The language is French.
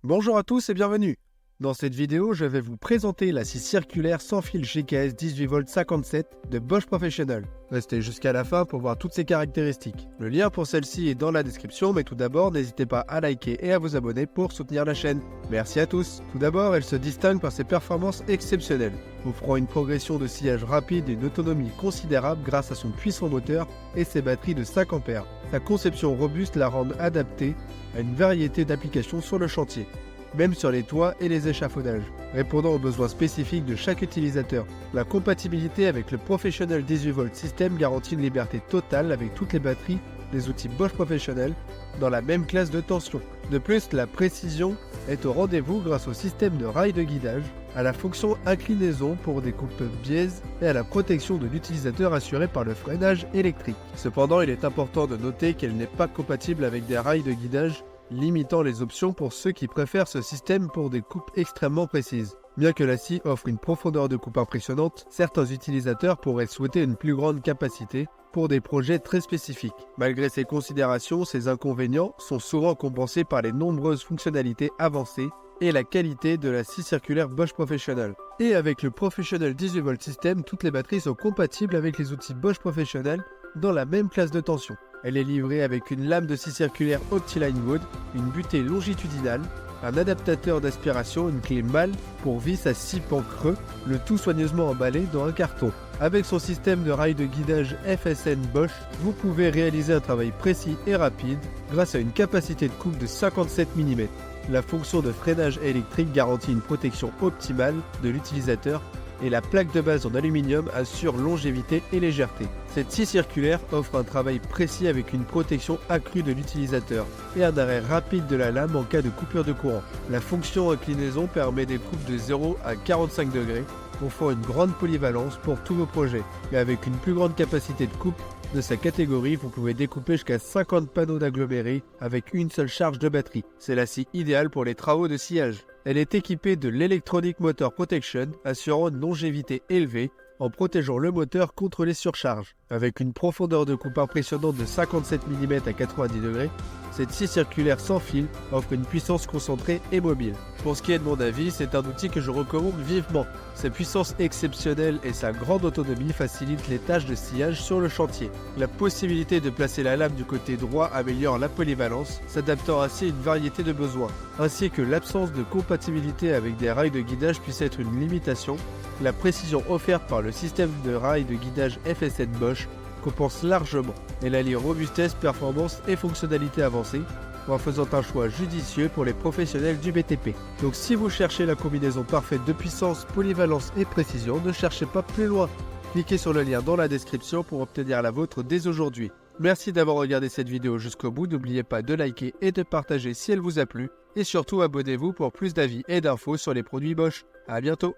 Bonjour à tous et bienvenue. Dans cette vidéo, je vais vous présenter la scie circulaire sans fil GKS 18V57 de Bosch Professional. Restez jusqu'à la fin pour voir toutes ses caractéristiques. Le lien pour celle-ci est dans la description, mais tout d'abord, n'hésitez pas à liker et à vous abonner pour soutenir la chaîne. Merci à tous. Tout d'abord, elle se distingue par ses performances exceptionnelles, offrant une progression de sciage rapide et une autonomie considérable grâce à son puissant moteur et ses batteries de 5 A. Sa conception robuste la rend adaptée à une variété d'applications sur le chantier, même sur les toits et les échafaudages, répondant aux besoins spécifiques de chaque utilisateur. La compatibilité avec le Professional 18V System garantit une liberté totale avec toutes les batteries des outils Bosch Professional dans la même classe de tension. De plus, la précision est au rendez-vous grâce au système de rails de guidage, à la fonction inclinaison pour des coupes biaises et à la protection de l'utilisateur assurée par le freinage électrique. Cependant, il est important de noter qu'elle n'est pas compatible avec des rails de guidage, limitant les options pour ceux qui préfèrent ce système pour des coupes extrêmement précises. Bien que la scie offre une profondeur de coupe impressionnante, certains utilisateurs pourraient souhaiter une plus grande capacité pour des projets très spécifiques. Malgré ces considérations, ces inconvénients sont souvent compensés par les nombreuses fonctionnalités avancées et la qualité de la scie circulaire Bosch Professional. Et avec le Professional 18V System, toutes les batteries sont compatibles avec les outils Bosch Professional dans la même classe de tension. Elle est livrée avec une lame de scie circulaire Optiline Wood, une butée longitudinale, un adaptateur d'aspiration, une clé MAL pour vis à 6 pans creux, le tout soigneusement emballé dans un carton. Avec son système de rails de guidage FSN Bosch, vous pouvez réaliser un travail précis et rapide grâce à une capacité de coupe de 57 mm. La fonction de freinage électrique garantit une protection optimale de l'utilisateur et la plaque de base en aluminium assure longévité et légèreté. Cette scie circulaire offre un travail précis avec une protection accrue de l'utilisateur et un arrêt rapide de la lame en cas de coupure de courant. La fonction inclinaison permet des coupes de 0 à 45 degrés, offrant une grande polyvalence pour tous vos projets. Et avec une plus grande capacité de coupe de sa catégorie, vous pouvez découper jusqu'à 50 panneaux d'agglomérés avec une seule charge de batterie. C'est la scie idéale pour les travaux de sciage. Elle est équipée de l'Electronic Motor Protection, assurant une longévité élevée en protégeant le moteur contre les surcharges. Avec une profondeur de coupe impressionnante de 57 mm à 90 degrés, cette scie circulaire sans fil offre une puissance concentrée et mobile. Pour ce qui est de mon avis, c'est un outil que je recommande vivement. Sa puissance exceptionnelle et sa grande autonomie facilitent les tâches de sciage sur le chantier. La possibilité de placer la lame du côté droit améliore la polyvalence, s'adaptant ainsi à une variété de besoins, ainsi que l'absence de compatibilité avec des rails de guidage puisse être une limitation. La précision offerte par le système de rails de guidage FSN Bosch compense largement. Elle allie robustesse, performance et fonctionnalité avancée en faisant un choix judicieux pour les professionnels du BTP. Donc si vous cherchez la combinaison parfaite de puissance, polyvalence et précision, ne cherchez pas plus loin. Cliquez sur le lien dans la description pour obtenir la vôtre dès aujourd'hui. Merci d'avoir regardé cette vidéo jusqu'au bout, n'oubliez pas de liker et de partager si elle vous a plu, et surtout abonnez-vous pour plus d'avis et d'infos sur les produits Bosch. À bientôt.